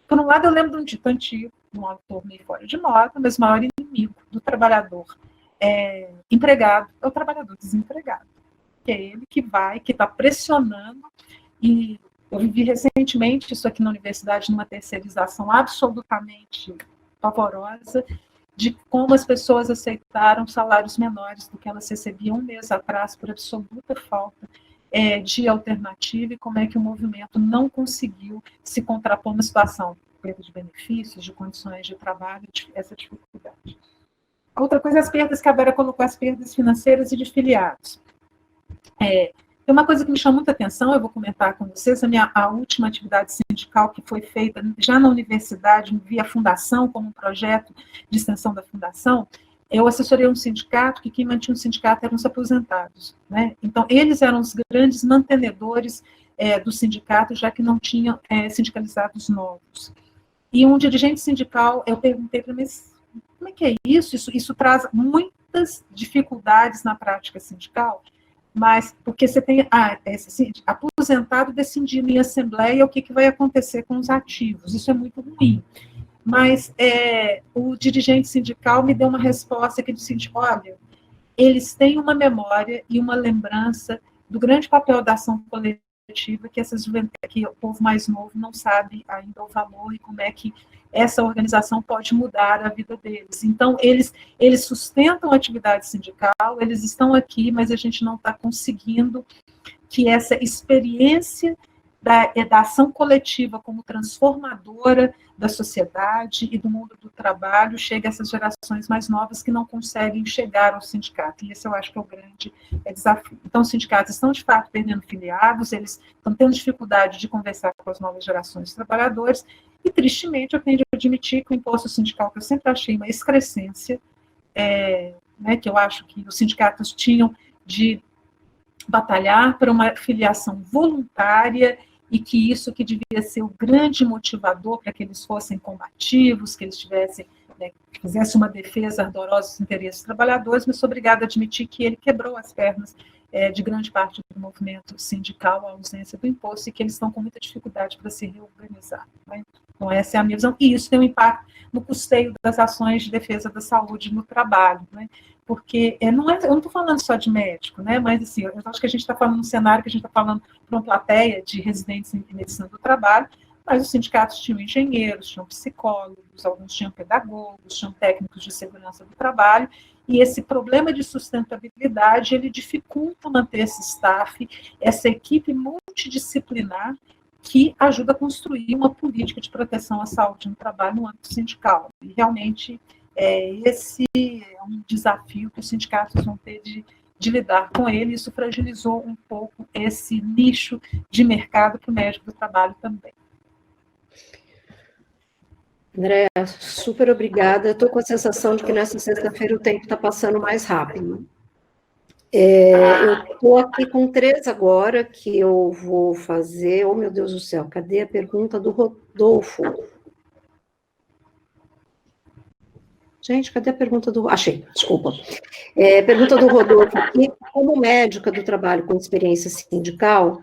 Por um lado, eu lembro de um dito antigo, um autor meio fora de moda, mas o maior inimigo do trabalhador empregado é o trabalhador desempregado, que é ele que está pressionando. E eu vivi recentemente isso aqui na universidade, numa terceirização absolutamente pavorosa, de como as pessoas aceitaram salários menores do que elas recebiam um mês atrás, por absoluta falta de alternativa, e como é que o movimento não conseguiu se contrapor na situação, perda de benefícios, de condições de trabalho, essa dificuldade. A outra coisa é as perdas, que a Vera colocou, as perdas financeiras e de filiados. Tem uma coisa que me chama muita atenção, eu vou comentar com vocês, a última atividade sindical que foi feita já na universidade, via fundação, como um projeto de extensão da fundação. Eu assessorei um sindicato, que quem mantinha o sindicato eram os aposentados. Né? Então, eles eram os grandes mantenedores do sindicato, já que não tinham sindicalizados novos. E um dirigente sindical, eu perguntei para ele, mas como é que é isso? Isso traz muitas dificuldades na prática sindical, mas porque você tem aposentado decidindo em assembleia o que vai acontecer com os ativos, isso é muito ruim. Mas o dirigente sindical me deu uma resposta que disse, olha, eles têm uma memória e uma lembrança do grande papel da ação coletiva, que o povo mais novo não sabe ainda o valor e como é que essa organização pode mudar a vida deles. Então, eles sustentam a atividade sindical, eles estão aqui, mas a gente não está conseguindo que essa experiência da ação coletiva como transformadora da sociedade e do mundo do trabalho chegue a essas gerações mais novas que não conseguem chegar ao sindicato. E esse eu acho que é o grande desafio. Então, os sindicatos estão, de fato, perdendo filiados, eles estão tendo dificuldade de conversar com as novas gerações de trabalhadores, e, tristemente, eu tenho de admitir que o imposto sindical, que eu sempre achei uma excrescência, né, que eu acho que os sindicatos tinham de batalhar para uma filiação voluntária, e que isso que devia ser o grande motivador para que eles fossem combativos, que eles tivessem, fizessem uma defesa ardorosa dos interesses dos trabalhadores, mas sou obrigada a admitir que ele quebrou as pernas de grande parte do movimento sindical, a ausência do imposto, e que eles estão com muita dificuldade para se reorganizar. Né? Então, essa é a minha visão, e isso tem um impacto no custeio das ações de defesa da saúde no trabalho, né? Porque eu não estou falando só de médico, né? Mas assim, eu acho que a gente está falando num cenário que a gente está falando para uma plateia de residentes em medicina do trabalho, mas os sindicatos tinham engenheiros, tinham psicólogos, alguns tinham pedagogos, tinham técnicos de segurança do trabalho, e esse problema de sustentabilidade, ele dificulta manter esse staff, essa equipe multidisciplinar, que ajuda a construir uma política de proteção à saúde no trabalho no âmbito sindical. E realmente, esse é um desafio que os sindicatos vão ter de lidar com ele, e isso fragilizou um pouco esse nicho de mercado para o médico do trabalho também. Andréa, super obrigada. Estou com a sensação de que nessa sexta-feira o tempo está passando mais rápido. Eu estou aqui com 3 agora, que eu vou fazer... Oh, meu Deus do céu, cadê a pergunta do Rodolfo? Gente, cadê a pergunta do... Achei, desculpa. Pergunta do Rodolfo aqui, como médica do trabalho com experiência sindical,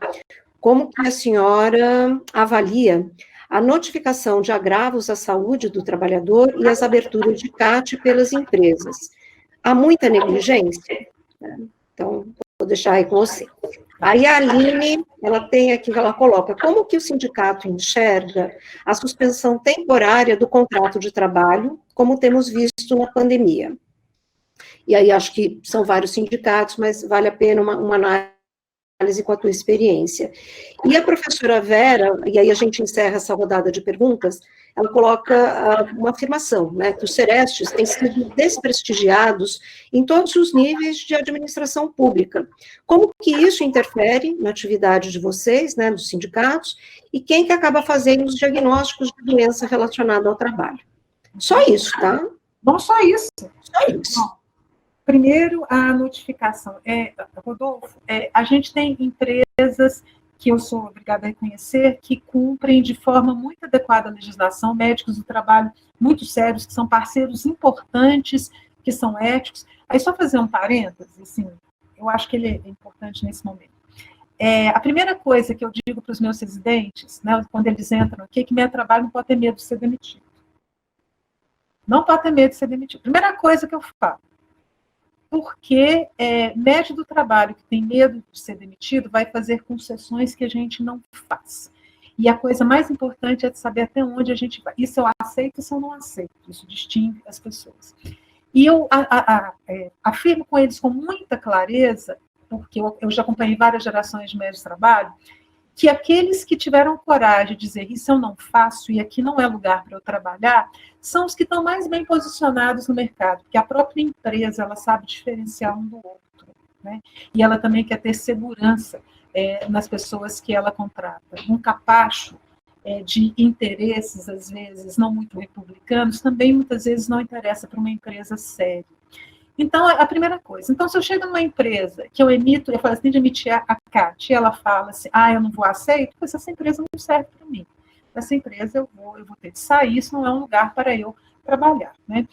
como que a senhora avalia a notificação de agravos à saúde do trabalhador e as aberturas de CAT pelas empresas? Há muita negligência? Então, vou deixar aí com você. Aí a Aline, ela tem aqui, ela coloca, como que o sindicato enxerga a suspensão temporária do contrato de trabalho, como temos visto na pandemia? E aí acho que são vários sindicatos, mas vale a pena uma análise com a tua experiência. E a professora Vera, e aí a gente encerra essa rodada de perguntas, ela coloca uma afirmação, né, que os Serestes têm sido desprestigiados em todos os níveis de administração pública. Como que isso interfere na atividade de vocês, né, dos sindicatos, e quem que acaba fazendo os diagnósticos de doença relacionada ao trabalho? Só isso, tá? Não só isso. Só isso. Bom, primeiro, a notificação. Rodolfo, a gente tem empresas que eu sou obrigada a reconhecer, que cumprem de forma muito adequada a legislação, médicos do trabalho muito sérios, que são parceiros importantes, que são éticos. Aí, só fazer um parênteses, assim, eu acho que ele é importante nesse momento. A primeira coisa que eu digo para os meus residentes, né, quando eles entram aqui, é que meu trabalho não pode ter medo de ser demitido. Não pode ter medo de ser demitido. Primeira coisa que eu falo. Porque médico do trabalho que tem medo de ser demitido vai fazer concessões que a gente não faz. E a coisa mais importante é de saber até onde a gente vai. Isso eu aceito, isso eu não aceito. Isso distingue as pessoas. E eu afirmo com eles com muita clareza, porque eu já acompanhei várias gerações de médicos de trabalho, que aqueles que tiveram coragem de dizer isso eu não faço e aqui não é lugar para eu trabalhar, são os que estão mais bem posicionados no mercado, porque a própria empresa ela sabe diferenciar um do outro, né? E ela também quer ter segurança nas pessoas que ela contrata. Um capacho de interesses, às vezes, não muito republicanos, também muitas vezes não interessa para uma empresa séria. Então, a primeira coisa. Então, se eu chego numa empresa que eu falo assim, tem de emitir a CAT, e ela fala assim, eu não vou aceitar, porque essa empresa não serve para mim. Essa empresa eu vou ter de sair, isso não é um lugar para eu trabalhar, né?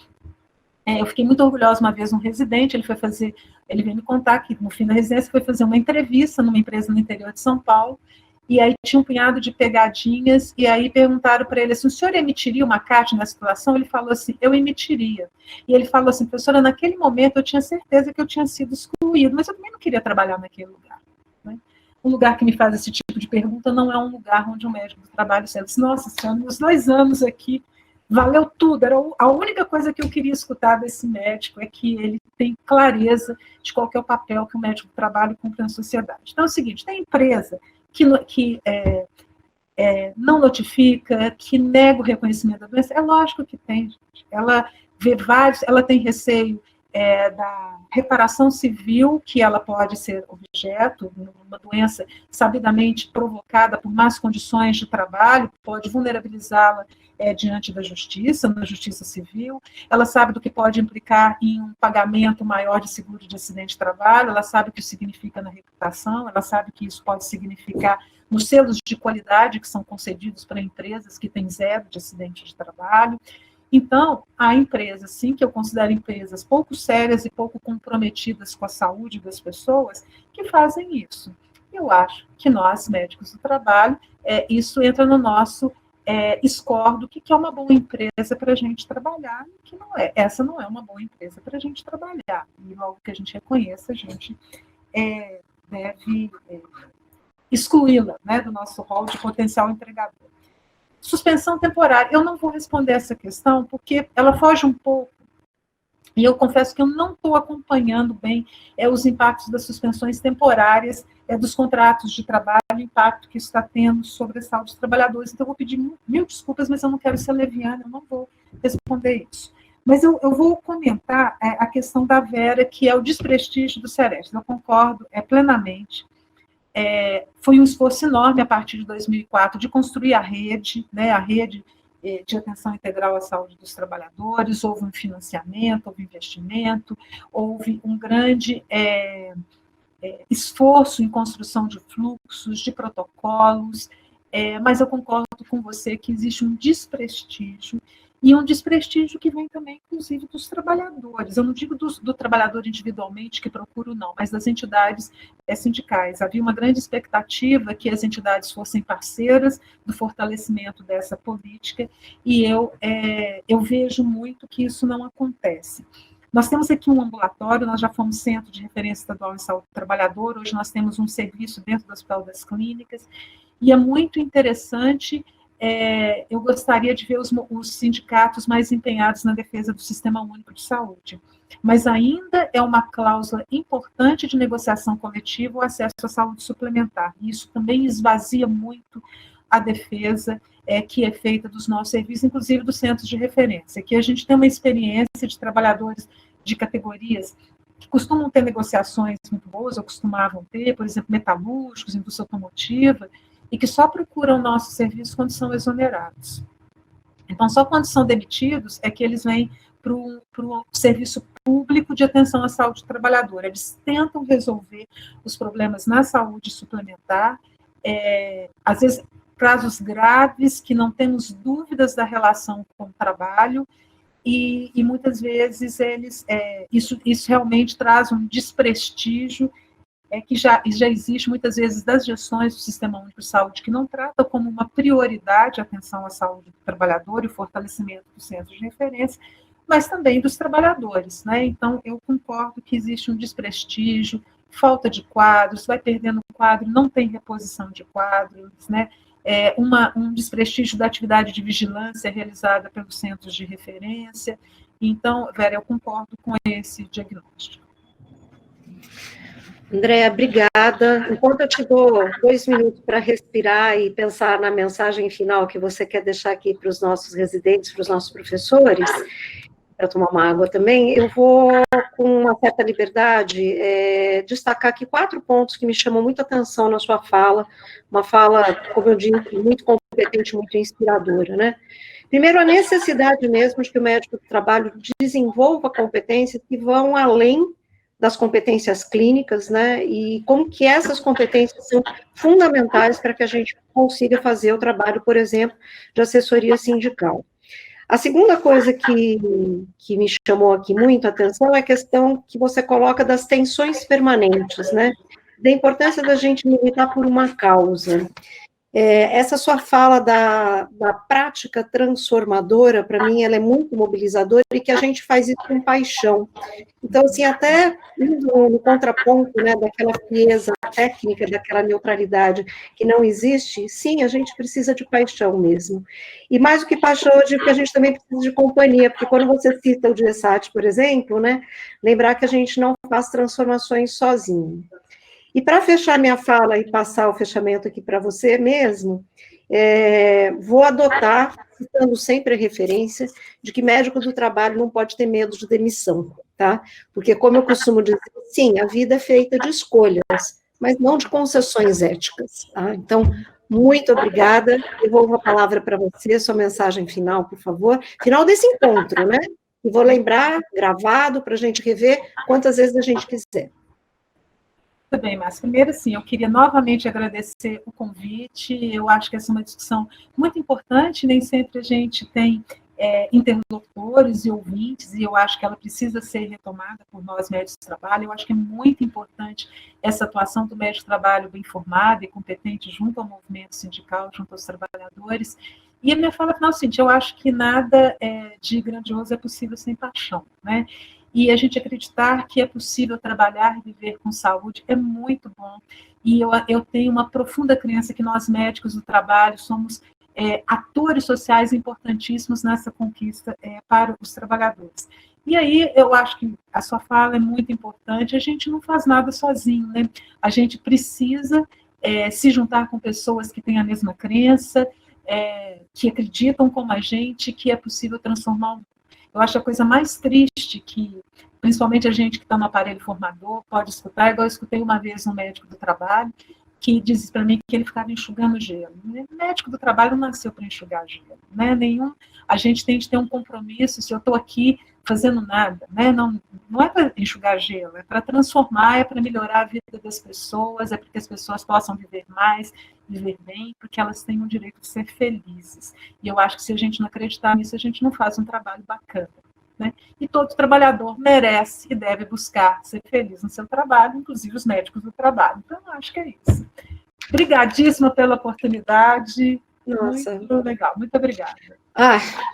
Eu fiquei muito orgulhosa uma vez, um residente, ele veio me contar que no fim da residência foi fazer uma entrevista numa empresa no interior de São Paulo, e aí tinha um punhado de pegadinhas, e aí perguntaram para ele assim, o senhor emitiria uma CAT nessa situação? Ele falou assim, eu emitiria. E ele falou assim, professora, naquele momento eu tinha certeza que eu tinha sido excluído, mas eu também não queria trabalhar naquele lugar. Né? Um lugar que me faz esse tipo de pergunta não é um lugar onde um médico do trabalho disse, nossa senhora, nos 2 anos aqui, valeu tudo, era a única coisa que eu queria escutar desse médico é que ele tem clareza de qual que é o papel que o médico do trabalho cumpre na sociedade. Então é o seguinte, tem empresa que não notifica, que nega o reconhecimento da doença, é lógico que tem, gente. Ela vê ela tem receio da reparação civil, que ela pode ser objeto, uma doença sabidamente provocada por más condições de trabalho, pode vulnerabilizá-la diante da justiça, na justiça civil, ela sabe do que pode implicar em um pagamento maior de seguro de acidente de trabalho, ela sabe o que isso significa na reputação, ela sabe que isso pode significar nos selos de qualidade que são concedidos para empresas que têm 0 de acidente de trabalho. Então, há empresas, sim, que eu considero empresas pouco sérias e pouco comprometidas com a saúde das pessoas, que fazem isso. Eu acho que nós, médicos do trabalho, isso entra no nosso score do que é uma boa empresa para a gente trabalhar e que não é. Essa não é uma boa empresa para a gente trabalhar. E logo que a gente reconheça, a gente deve excluí-la, né, do nosso rol de potencial empregador. Suspensão temporária. Eu não vou responder essa questão, porque ela foge um pouco, e eu confesso que eu não estou acompanhando bem os impactos das suspensões temporárias dos contratos de trabalho, o impacto que isso está tendo sobre a saúde dos trabalhadores. Então, eu vou pedir mil desculpas, mas eu não quero ser leviana, eu não vou responder isso. Mas eu vou comentar a questão da Vera, que é o desprestígio do Serestes. Eu concordo plenamente. Foi um esforço enorme a partir de 2004 de construir a rede, né, a rede de atenção integral à saúde dos trabalhadores, houve um financiamento, houve investimento, houve um grande esforço em construção de fluxos, de protocolos, mas eu concordo com você que existe um desprestígio, e um desprestígio que vem também, inclusive, dos trabalhadores. Eu não digo do trabalhador individualmente que procura, não, mas das entidades sindicais. Havia uma grande expectativa que as entidades fossem parceiras do fortalecimento dessa política, e eu vejo muito que isso não acontece. Nós temos aqui um ambulatório, nós já fomos Centro de Referência Estadual em Saúde do Trabalhador, hoje nós temos um serviço dentro do Hospital das Clínicas, e é muito interessante. Eu gostaria de ver os sindicatos mais empenhados na defesa do Sistema Único de Saúde, mas ainda é uma cláusula importante de negociação coletiva o acesso à saúde suplementar, e isso também esvazia muito a defesa que é feita dos nossos serviços, inclusive dos centros de referência. Aqui a gente tem uma experiência de trabalhadores de categorias que costumam ter negociações muito boas, ou costumavam ter, por exemplo, metalúrgicos, indústria automotiva, e que só procuram nosso serviço quando são exonerados. Então, só quando são demitidos é que eles vêm para o serviço público de atenção à saúde do trabalhador. Eles tentam resolver os problemas na saúde suplementar, às vezes casos graves que não temos dúvidas da relação com o trabalho, e muitas vezes isso realmente traz um desprestígio que já existe muitas vezes das gestões do Sistema Único de Saúde, que não trata como uma prioridade a atenção à saúde do trabalhador e o fortalecimento dos centros de referência, mas também dos trabalhadores, né? Então, eu concordo que existe um desprestígio, falta de quadros, vai perdendo quadro, não tem reposição de quadros, né? Um desprestígio da atividade de vigilância realizada pelos centros de referência. Então, Vera, eu concordo com esse diagnóstico. Andréa, obrigada. Enquanto eu te dou 2 minutos para respirar e pensar na mensagem final que você quer deixar aqui para os nossos residentes, para os nossos professores, para tomar uma água também, eu vou, com uma certa liberdade, destacar aqui 4 pontos que me chamam muita atenção na sua fala, uma fala, como eu disse, muito competente, muito inspiradora, né? Primeiro, a necessidade mesmo de que o médico do trabalho desenvolva competências que vão além das competências clínicas, né, e como que essas competências são fundamentais para que a gente consiga fazer o trabalho, por exemplo, de assessoria sindical. A segunda coisa que me chamou aqui muito a atenção é a questão que você coloca das tensões permanentes, né, da importância da gente militar por uma causa. Essa sua fala da prática transformadora, para mim, ela é muito mobilizadora e que a gente faz isso com paixão. Então, assim, até no contraponto, né, daquela frieza técnica, daquela neutralidade que não existe, sim, a gente precisa de paixão mesmo. E mais do que paixão, eu digo que a gente também precisa de companhia, porque quando você cita o DIESAT, por exemplo, né, lembrar que a gente não faz transformações sozinho. E para fechar minha fala e passar o fechamento aqui para você mesmo, vou adotar, citando sempre a referência, de que médico do trabalho não pode ter medo de demissão, tá? Porque, como eu costumo dizer, sim, a vida é feita de escolhas, mas não de concessões éticas, tá? Então, muito obrigada, devolvo a palavra para você, sua mensagem final, por favor, final desse encontro, né? E vou lembrar, gravado, para a gente rever quantas vezes a gente quiser. Muito bem, Márcia. Primeiro, sim, eu queria novamente agradecer o convite. Eu acho que essa é uma discussão muito importante, nem sempre a gente tem interlocutores e ouvintes, e eu acho que ela precisa ser retomada por nós, médicos do trabalho. Eu acho que é muito importante essa atuação do médico do trabalho bem formado e competente junto ao movimento sindical, junto aos trabalhadores. E a minha fala final é o seguinte: eu acho que nada de grandioso é possível sem paixão, né? E a gente acreditar que é possível trabalhar e viver com saúde é muito bom. E eu tenho uma profunda crença que nós, médicos do trabalho, somos atores sociais importantíssimos nessa conquista para os trabalhadores. E aí, eu acho que a sua fala é muito importante. A gente não faz nada sozinho, né? A gente precisa se juntar com pessoas que têm a mesma crença, que acreditam como a gente, que é possível transformar o mundo. Eu acho a coisa mais triste que, principalmente a gente que está no aparelho formador, pode escutar, igual eu escutei uma vez um médico do trabalho, que disse para mim que ele ficava enxugando gelo. O médico do trabalho não nasceu para enxugar gelo, né? A gente tem que ter um compromisso. Se eu estou aqui fazendo nada, né? Não é para enxugar gelo, é para transformar, é para melhorar a vida das pessoas, é para que as pessoas possam viver mais, viver bem, porque elas têm o direito de ser felizes. E eu acho que se a gente não acreditar nisso, a gente não faz um trabalho bacana. Né? E todo trabalhador merece e deve buscar ser feliz no seu trabalho, inclusive os médicos do trabalho. Então, acho que é isso. Obrigadíssima pela oportunidade. Nossa. Muito legal. Muito obrigada.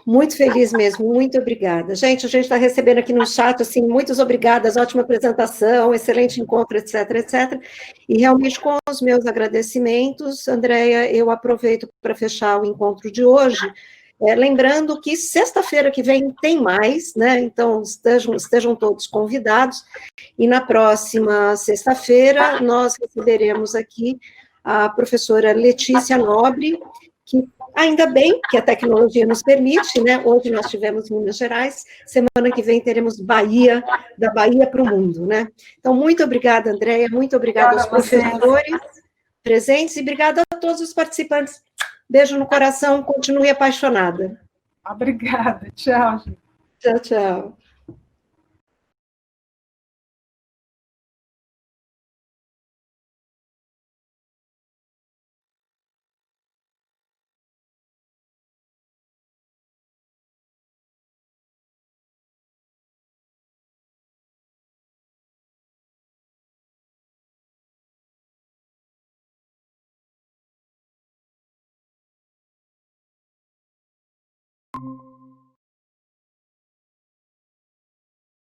Muito feliz mesmo, muito obrigada. Gente, a gente está recebendo aqui no chat, assim, muitas obrigadas, ótima apresentação, excelente encontro, etc, etc. E realmente, com os meus agradecimentos, Andréia, eu aproveito para fechar o encontro de hoje, lembrando que sexta-feira que vem tem mais, né? Então, estejam todos convidados, e na próxima sexta-feira nós receberemos aqui a professora Letícia Nobre, que ainda bem que a tecnologia nos permite, né? Hoje nós tivemos Minas Gerais, semana que vem teremos Bahia, da Bahia para o mundo, né? Então, muito obrigada, Andréia, muito obrigada aos professores presentes e obrigada a todos os participantes. Beijo no coração, continue apaixonada. Obrigada, tchau, gente. Tchau, tchau.